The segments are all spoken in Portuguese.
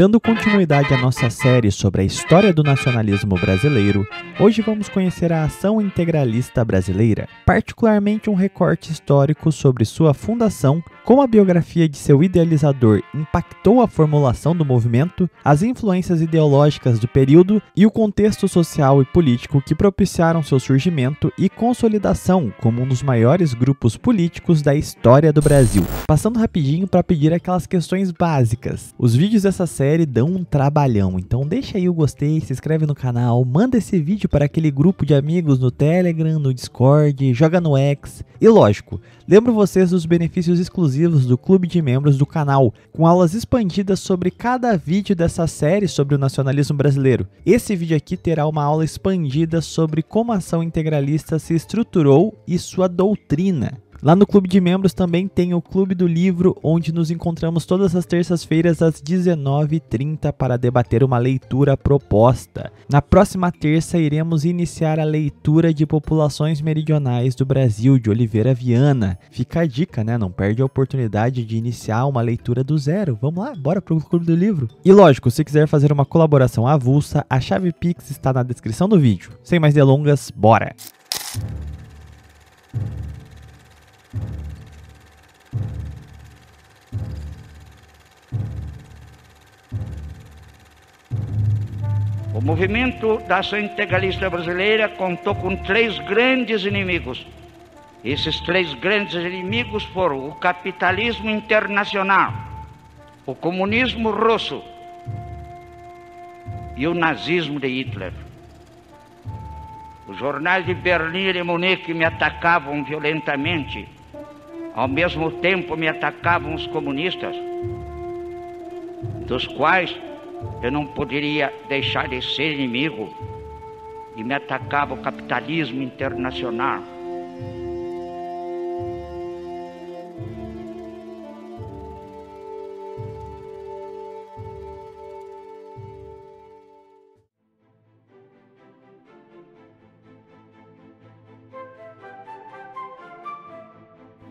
Dando continuidade à nossa série sobre a história do nacionalismo brasileiro, hoje vamos conhecer a Ação Integralista Brasileira, particularmente um recorte histórico sobre sua fundação, como a biografia de seu idealizador impactou a formulação do movimento, as influências ideológicas do período e o contexto social e político que propiciaram seu surgimento e consolidação como um dos maiores grupos políticos da história do Brasil. Passando rapidinho para pedir aquelas questões básicas. Os vídeos dessa série dão um trabalhão, então deixa aí o gostei, se inscreve no canal, manda esse vídeo para aquele grupo de amigos no Telegram, no Discord, joga no X. E lógico, lembro vocês dos benefícios exclusivos do clube de membros do canal, com aulas expandidas sobre cada vídeo dessa série sobre o nacionalismo brasileiro. Esse vídeo aqui terá uma aula expandida sobre como a Ação Integralista se estruturou e sua doutrina. Lá no Clube de Membros também tem o Clube do Livro, onde nos encontramos todas as terças-feiras às 19h30 para debater uma leitura proposta. Na próxima terça iremos iniciar a leitura de Populações Meridionais do Brasil, de Oliveira Viana. Fica a dica, né? Não perde a oportunidade de iniciar uma leitura do zero. Vamos lá, bora pro Clube do Livro. E lógico, se quiser fazer uma colaboração avulsa, a chave Pix está na descrição do vídeo. Sem mais delongas, bora! O movimento da Ação Integralista Brasileira contou com três grandes inimigos. Esses três grandes inimigos foram o capitalismo internacional, o comunismo russo e o nazismo de Hitler. Os jornais de Berlim e de Munique me atacavam violentamente. Ao mesmo tempo me atacavam os comunistas, dos quais eu não poderia deixar de ser inimigo, e me atacava o capitalismo internacional.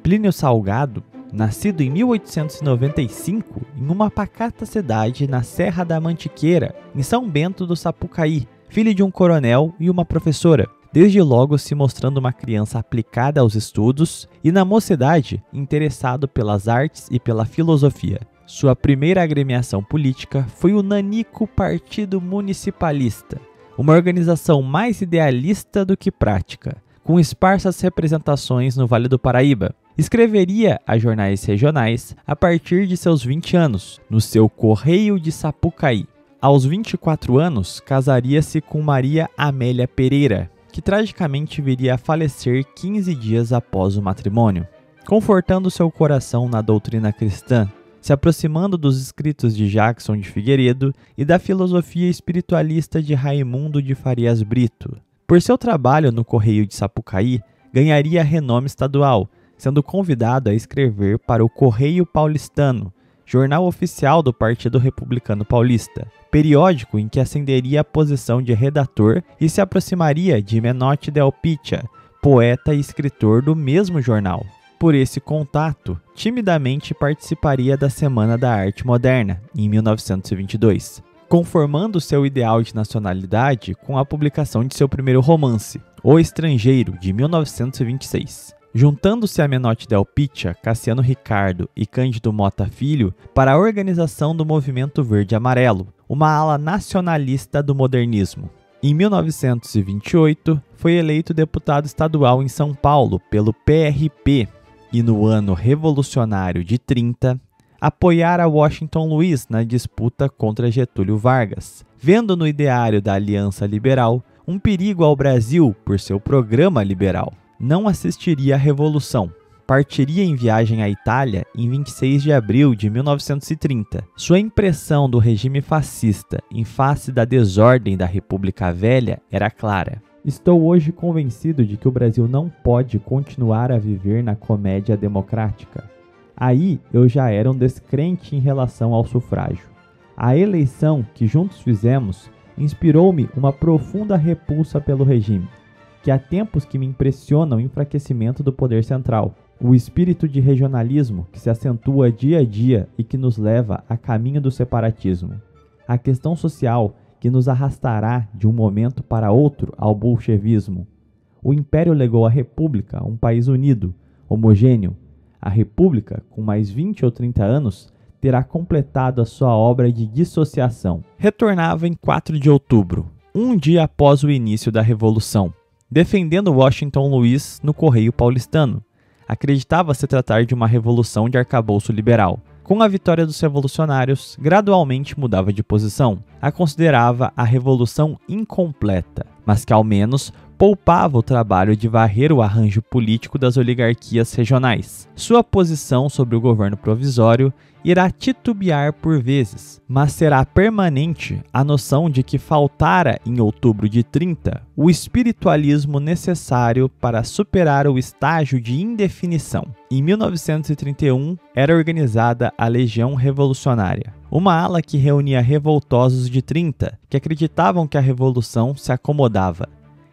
Plínio Salgado, nascido em 1895 em uma pacata cidade na Serra da Mantiqueira, em São Bento do Sapucaí, filho de um coronel e uma professora, desde logo se mostrando uma criança aplicada aos estudos e, na mocidade, interessado pelas artes e pela filosofia. Sua primeira agremiação política foi o Nanico Partido Municipalista, uma organização mais idealista do que prática, com esparsas representações no Vale do Paraíba. Escreveria a jornais regionais a partir de seus 20 anos, no seu Correio de Sapucaí. Aos 24 anos, casaria-se com Maria Amélia Pereira, que tragicamente viria a falecer 15 dias após o matrimônio. Confortando seu coração na doutrina cristã, se aproximando dos escritos de Jackson de Figueiredo e da filosofia espiritualista de Raimundo de Farias Brito. Por seu trabalho no Correio de Sapucaí, ganharia renome estadual, sendo convidado a escrever para o Correio Paulistano, jornal oficial do Partido Republicano Paulista, periódico em que ascenderia à posição de redator e se aproximaria de Menotti Del Picchia, poeta e escritor do mesmo jornal. Por esse contato, timidamente participaria da Semana da Arte Moderna, em 1922, conformando seu ideal de nacionalidade com a publicação de seu primeiro romance, O Estrangeiro, de 1926. Juntando-se a Menotti Del Picchia, Cassiano Ricardo e Cândido Mota Filho para a organização do Movimento Verde Amarelo, uma ala nacionalista do modernismo. Em 1928, foi eleito deputado estadual em São Paulo pelo PRP e, no ano revolucionário de 30, apoiara Washington Luiz na disputa contra Getúlio Vargas, vendo no ideário da Aliança Liberal um perigo ao Brasil por seu programa liberal. Não assistiria à Revolução. Partiria em viagem à Itália em 26 de abril de 1930. Sua impressão do regime fascista em face da desordem da República Velha era clara. Estou hoje convencido de que o Brasil não pode continuar a viver na comédia democrática. Aí eu já era um descrente em relação ao sufrágio. A eleição que juntos fizemos inspirou-me uma profunda repulsa pelo regime, que há tempos que me impressiona o enfraquecimento do poder central, o espírito de regionalismo que se acentua dia a dia e que nos leva a caminho do separatismo. a questão social que nos arrastará de um momento para outro ao bolchevismo. O Império legou à República um país unido, homogêneo. A República, com mais 20 ou 30 anos, terá completado a sua obra de dissociação. Retornava em 4 de outubro, um dia após o início da Revolução, defendendo Washington Luiz no Correio Paulistano. Acreditava se tratar de uma revolução de arcabouço liberal. Com a vitória dos revolucionários, gradualmente mudava de posição. A considerava a revolução incompleta, mas que ao menos poupava o trabalho de varrer o arranjo político das oligarquias regionais. Sua posição sobre o governo provisório irá titubear por vezes, mas será permanente a noção de que faltara em outubro de 30 o espiritualismo necessário para superar o estágio de indefinição. Em 1931 era organizada a Legião Revolucionária, uma ala que reunia revoltosos de 30 que acreditavam que a revolução se acomodava.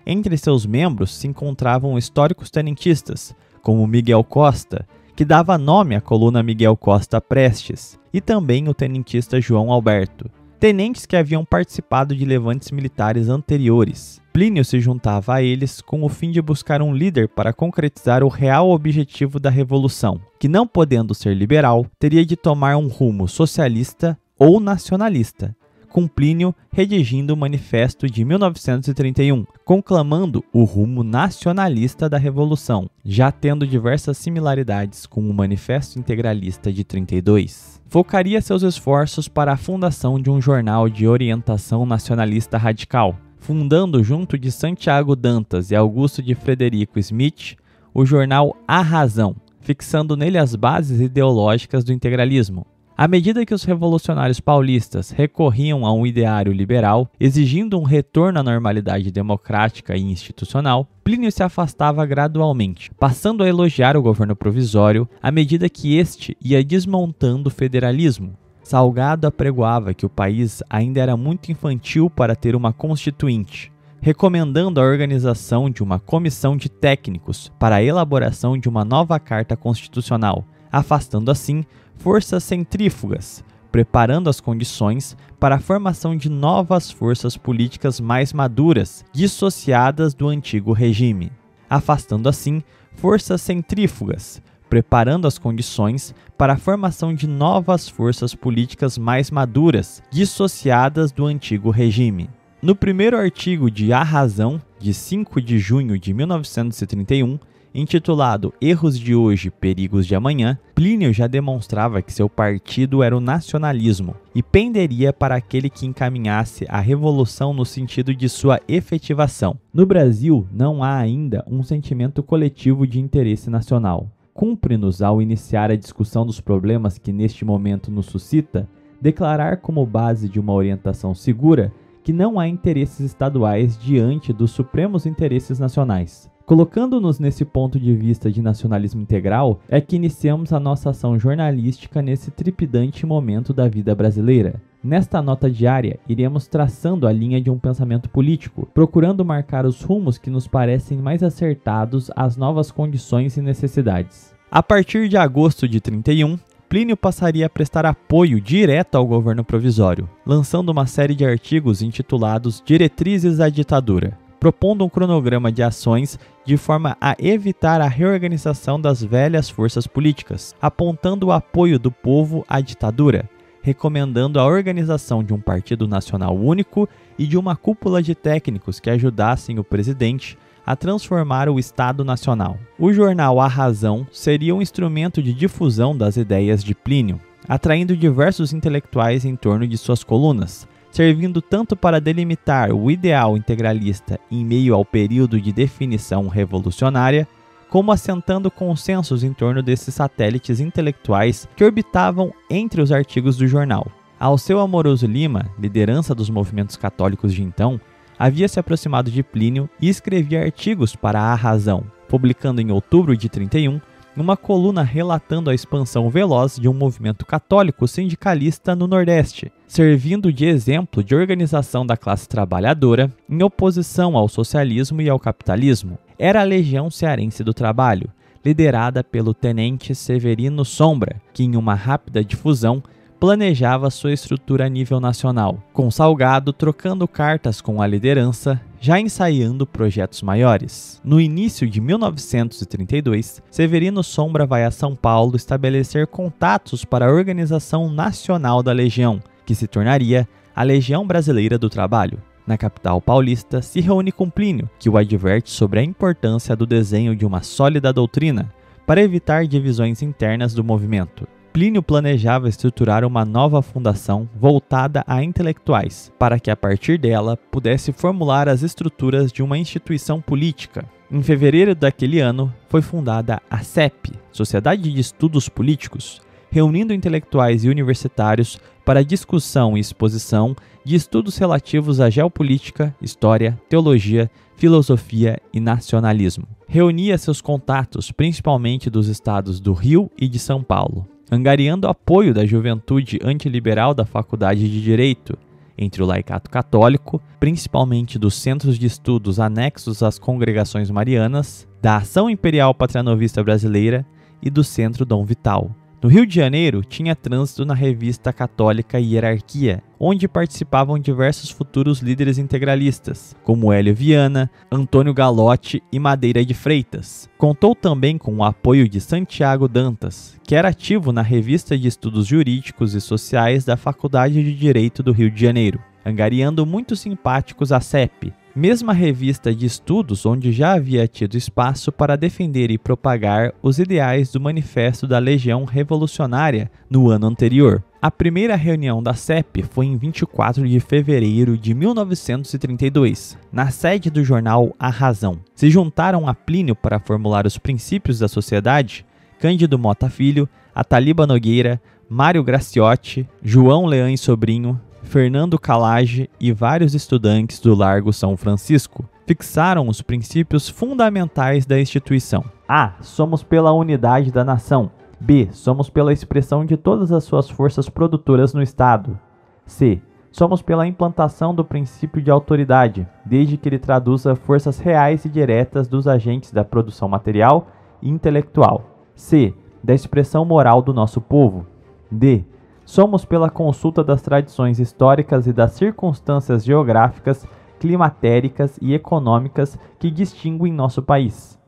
Entre seus membros se encontravam históricos tenentistas, como Miguel Costa, que dava nome à coluna Miguel Costa Prestes, e também o tenentista João Alberto, tenentes que haviam participado de levantes militares anteriores. Plínio se juntava a eles com o fim de buscar um líder para concretizar o real objetivo da revolução, que, não podendo ser liberal, teria de tomar um rumo socialista ou nacionalista, com Plínio redigindo o Manifesto de 1931, conclamando o rumo nacionalista da Revolução, já tendo diversas similaridades com o Manifesto Integralista de 32. Focaria seus esforços para a fundação de um jornal de orientação nacionalista radical, fundando junto de Santiago Dantas e Augusto de Frederico Smith o jornal A Razão, fixando nele as bases ideológicas do integralismo. À medida que os revolucionários paulistas recorriam a um ideário liberal, exigindo um retorno à normalidade democrática e institucional, Plínio se afastava gradualmente, passando a elogiar o governo provisório à medida que este ia desmontando o federalismo. Salgado apregoava que o país ainda era muito infantil para ter uma constituinte, recomendando a organização de uma comissão de técnicos para a elaboração de uma nova carta constitucional, afastando assim forças centrífugas, preparando as condições para a formação de novas forças políticas mais maduras, dissociadas do antigo regime. Afastando assim forças centrífugas, preparando as condições para a formação de novas forças políticas mais maduras, dissociadas do antigo regime. No primeiro artigo de A Razão, de 5 de junho de 1931, intitulado Erros de Hoje, Perigos de Amanhã, Plínio já demonstrava que seu partido era o nacionalismo e penderia para aquele que encaminhasse a revolução no sentido de sua efetivação. No Brasil, não há ainda um sentimento coletivo de interesse nacional. Cumpre-nos, ao iniciar a discussão dos problemas que neste momento nos suscita, declarar como base de uma orientação segura que não há interesses estaduais diante dos supremos interesses nacionais. Colocando-nos nesse ponto de vista de nacionalismo integral, é que iniciamos a nossa ação jornalística nesse trepidante momento da vida brasileira. Nesta nota diária, iremos traçando a linha de um pensamento político, procurando marcar os rumos que nos parecem mais acertados às novas condições e necessidades. A partir de agosto de 31, Plínio passaria a prestar apoio direto ao governo provisório, lançando uma série de artigos intitulados Diretrizes à Ditadura, propondo um cronograma de ações de forma a evitar a reorganização das velhas forças políticas, apontando o apoio do povo à ditadura, recomendando a organização de um partido nacional único e de uma cúpula de técnicos que ajudassem o presidente a transformar o Estado Nacional. O jornal A Razão seria um instrumento de difusão das ideias de Plínio, atraindo diversos intelectuais em torno de suas colunas, servindo tanto para delimitar o ideal integralista em meio ao período de definição revolucionária, como assentando consensos em torno desses satélites intelectuais que orbitavam entre os artigos do jornal. Alceu Amoroso Lima, liderança dos movimentos católicos de então, havia se aproximado de Plínio e escrevia artigos para A Razão, publicando em outubro de 31 uma coluna relatando a expansão veloz de um movimento católico sindicalista no Nordeste, servindo de exemplo de organização da classe trabalhadora em oposição ao socialismo e ao capitalismo. Era a Legião Cearense do Trabalho, liderada pelo tenente Severino Sombra, que em uma rápida difusão planejava sua estrutura a nível nacional, com Salgado trocando cartas com a liderança, já ensaiando projetos maiores. No início de 1932, Severino Sombra vai a São Paulo estabelecer contatos para a Organização Nacional da Legião, que se tornaria a Legião Brasileira do Trabalho. Na capital paulista, se reúne com Plínio, que o adverte sobre a importância do desenho de uma sólida doutrina para evitar divisões internas do movimento. Plínio planejava estruturar uma nova fundação voltada a intelectuais, para que a partir dela pudesse formular as estruturas de uma instituição política. Em fevereiro daquele ano, foi fundada a SEP, Sociedade de Estudos Políticos, reunindo intelectuais e universitários para discussão e exposição de estudos relativos à geopolítica, história, teologia, filosofia e nacionalismo. Reunia seus contatos principalmente dos estados do Rio e de São Paulo, angariando apoio da juventude antiliberal da Faculdade de Direito, entre o laicato católico, principalmente dos centros de estudos anexos às congregações marianas, da Ação Imperial Patrianovista Brasileira e do Centro Dom Vital. No Rio de Janeiro, tinha trânsito na revista católica Hierarquia, onde participavam diversos futuros líderes integralistas, como Hélio Viana, Antônio Galotti e Madeira de Freitas. Contou também com o apoio de Santiago Dantas, que era ativo na Revista de Estudos Jurídicos e Sociais da Faculdade de Direito do Rio de Janeiro, angariando muitos simpáticos à SEP, mesma revista de estudos onde já havia tido espaço para defender e propagar os ideais do Manifesto da Legião Revolucionária no ano anterior. A primeira reunião da SEP foi em 24 de fevereiro de 1932, na sede do jornal A Razão. Se juntaram a Plínio para formular os princípios da sociedade Cândido Mota Filho, Ataliba Nogueira, Mário Graciotti, João Leães Sobrinho, Fernando Calage e vários estudantes do Largo São Francisco fixaram os princípios fundamentais da instituição. A. Somos pela unidade da nação. B. Somos pela expressão de todas as suas forças produtoras no Estado. C. Somos pela implantação do princípio de autoridade, desde que ele traduza forças reais e diretas dos agentes da produção material e intelectual. C. Da expressão moral do nosso povo. D. Somos pela consulta das tradições históricas e das circunstâncias geográficas, climatéricas e econômicas que distinguem nosso país.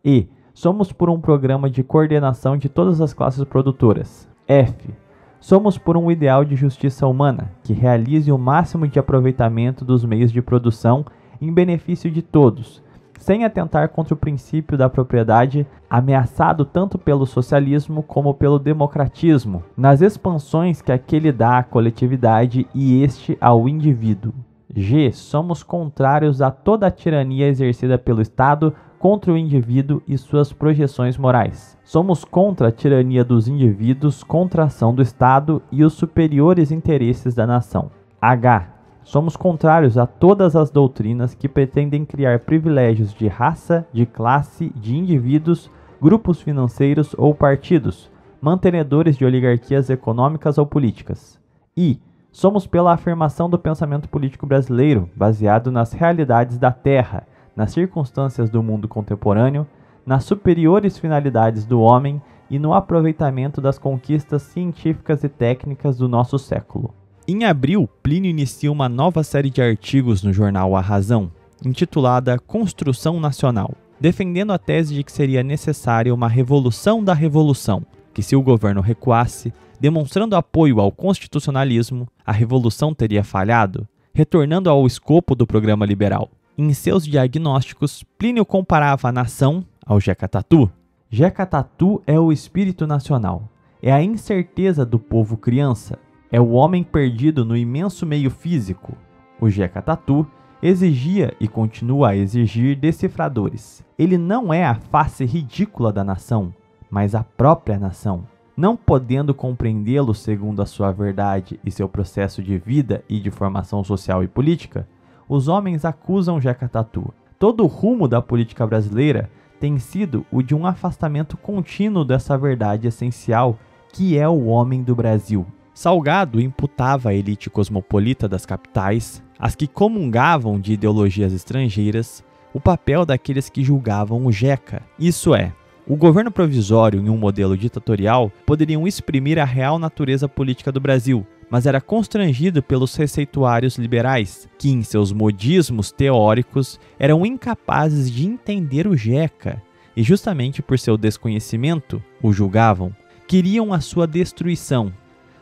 E. Somos por um programa de coordenação de todas as classes produtoras. F. Somos por um ideal de justiça humana, que realize o máximo de aproveitamento dos meios de produção em benefício de todos, sem atentar contra o princípio da propriedade, ameaçado tanto pelo socialismo como pelo democratismo, nas expansões que aquele dá à coletividade e este ao indivíduo. G. Somos contrários a toda a tirania exercida pelo Estado contra o indivíduo e suas projeções morais. Somos contra a tirania dos indivíduos, contra a ação do Estado e os superiores interesses da nação. H. Somos contrários a todas as doutrinas que pretendem criar privilégios de raça, de classe, de indivíduos, grupos financeiros ou partidos, mantenedores de oligarquias econômicas ou políticas. I. Somos pela afirmação do pensamento político brasileiro, baseado nas realidades da terra, nas circunstâncias do mundo contemporâneo, nas superiores finalidades do homem e no aproveitamento das conquistas científicas e técnicas do nosso século. Em abril, Plínio inicia uma nova série de artigos no jornal A Razão, intitulada Construção Nacional, defendendo a tese de que seria necessária uma revolução da revolução, que se o governo recuasse, demonstrando apoio ao constitucionalismo, a revolução teria falhado, retornando ao escopo do programa liberal. Em seus diagnósticos, Plínio comparava a nação ao Jeca Tatu. Jeca Tatu é o espírito nacional, é a incerteza do povo criança, é o homem perdido no imenso meio físico. O Jeca Tatu exigia e continua a exigir decifradores. Ele não é a face ridícula da nação, mas a própria nação. Não podendo compreendê-lo segundo a sua verdade e seu processo de vida e de formação social e política, os homens acusam Jeca Tatu. Todo o rumo da política brasileira tem sido o de um afastamento contínuo dessa verdade essencial que é o homem do Brasil. Salgado imputava à elite cosmopolita das capitais, as que comungavam de ideologias estrangeiras, o papel daqueles que julgavam o Jeca, isso é, O governo provisório e um modelo ditatorial poderiam exprimir a real natureza política do Brasil, mas era constrangido pelos receituários liberais, que em seus modismos teóricos eram incapazes de entender o Jeca e justamente por seu desconhecimento o julgavam. Queriam a sua destruição.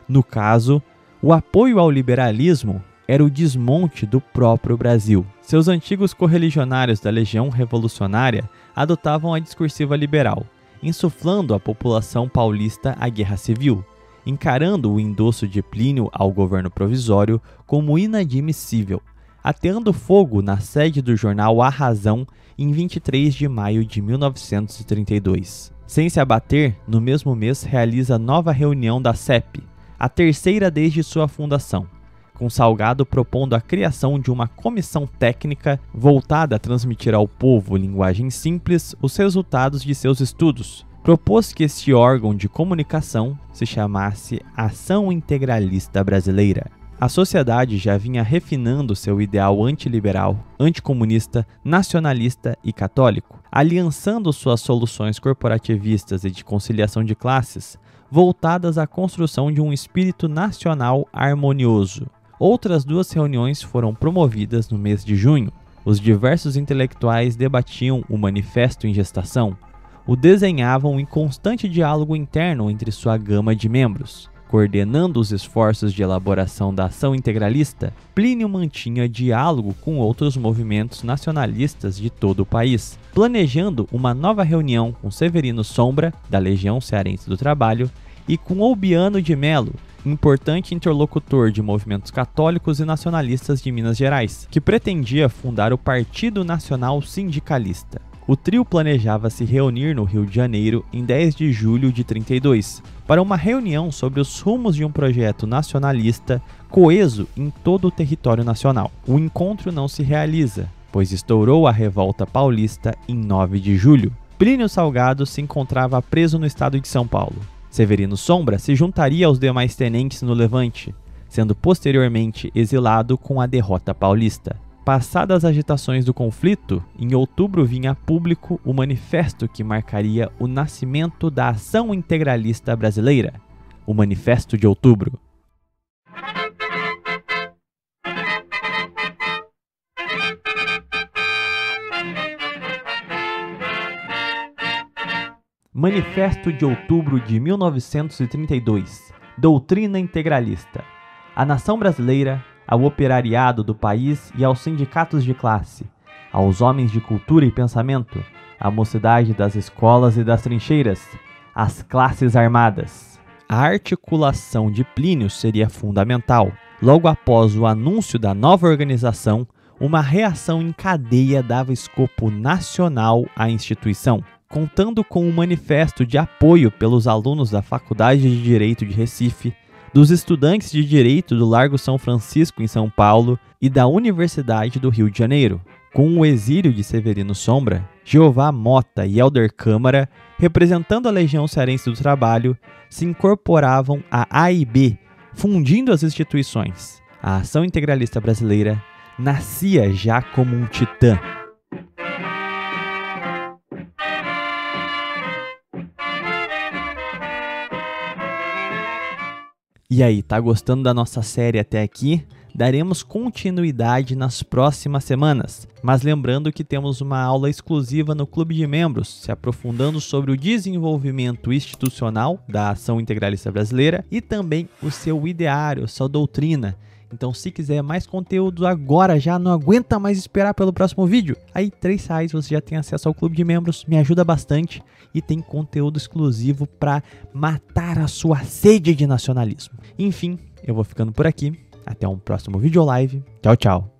No caso, o apoio ao liberalismo era o desmonte do próprio Brasil. Seus antigos correligionários da Legião Revolucionária adotavam a discursiva liberal, insuflando à população paulista a guerra civil, encarando o endosso de Plínio ao governo provisório como inadmissível, ateando fogo na sede do jornal A Razão em 23 de maio de 1932. Sem se abater, no mesmo mês realiza nova reunião da CEP, a terceira desde sua fundação, com Salgado propondo a criação de uma comissão técnica voltada a transmitir ao povo em linguagem simples os resultados de seus estudos. Propôs que este órgão de comunicação se chamasse Ação Integralista Brasileira. A sociedade já vinha refinando seu ideal antiliberal, anticomunista, nacionalista e católico, aliançando suas soluções corporativistas e de conciliação de classes, voltadas à construção de um espírito nacional harmonioso. Outras duas reuniões foram promovidas no mês de junho. Os diversos intelectuais debatiam o manifesto em gestação, o desenhavam em constante diálogo interno entre sua gama de membros. Coordenando os esforços de elaboração da ação integralista, Plínio mantinha diálogo com outros movimentos nacionalistas de todo o país, planejando uma nova reunião com Severino Sombra, da Legião Cearense do Trabalho, e com Olbiano de Melo, importante interlocutor de movimentos católicos e nacionalistas de Minas Gerais, que pretendia fundar o Partido Nacional Sindicalista. O trio planejava se reunir no Rio de Janeiro em 10 de julho de 32, para uma reunião sobre os rumos de um projeto nacionalista coeso em todo o território nacional. O encontro não se realiza, pois estourou a Revolta Paulista em 9 de julho. Plínio Salgado se encontrava preso no estado de São Paulo. Severino Sombra se juntaria aos demais tenentes no Levante, sendo posteriormente exilado com a derrota paulista. Passadas as agitações do conflito, em outubro vinha a público o manifesto que marcaria o nascimento da Ação Integralista Brasileira, o Manifesto de Outubro. Manifesto de Outubro de 1932, Doutrina Integralista. A nação brasileira, ao operariado do país e aos sindicatos de classe, aos homens de cultura e pensamento, à mocidade das escolas e das trincheiras, às classes armadas. A articulação de Plínio seria fundamental. Logo após o anúncio da nova organização, uma reação em cadeia dava escopo nacional à instituição. Contando com um manifesto de apoio pelos alunos da Faculdade de Direito de Recife, dos estudantes de Direito do Largo São Francisco em São Paulo e da Universidade do Rio de Janeiro. Com o exílio de Severino Sombra, Jeová Mota e Helder Câmara, representando a Legião Cearense do Trabalho, se incorporavam à AIB, fundindo as instituições. A Ação Integralista Brasileira nascia já como um titã. E aí, tá gostando da nossa série até aqui? Daremos continuidade nas próximas semanas, mas lembrando que temos uma aula exclusiva no Clube de Membros, se aprofundando sobre o desenvolvimento institucional da Ação Integralista Brasileira e também o seu ideário, sua doutrina. Então, se quiser mais conteúdo agora, já não aguenta mais esperar pelo próximo vídeo, aí R$3 você já tem acesso ao Clube de Membros, me ajuda bastante e tem conteúdo exclusivo para matar a sua sede de nacionalismo. Enfim, eu vou ficando por aqui, até um próximo vídeo live, tchau, tchau!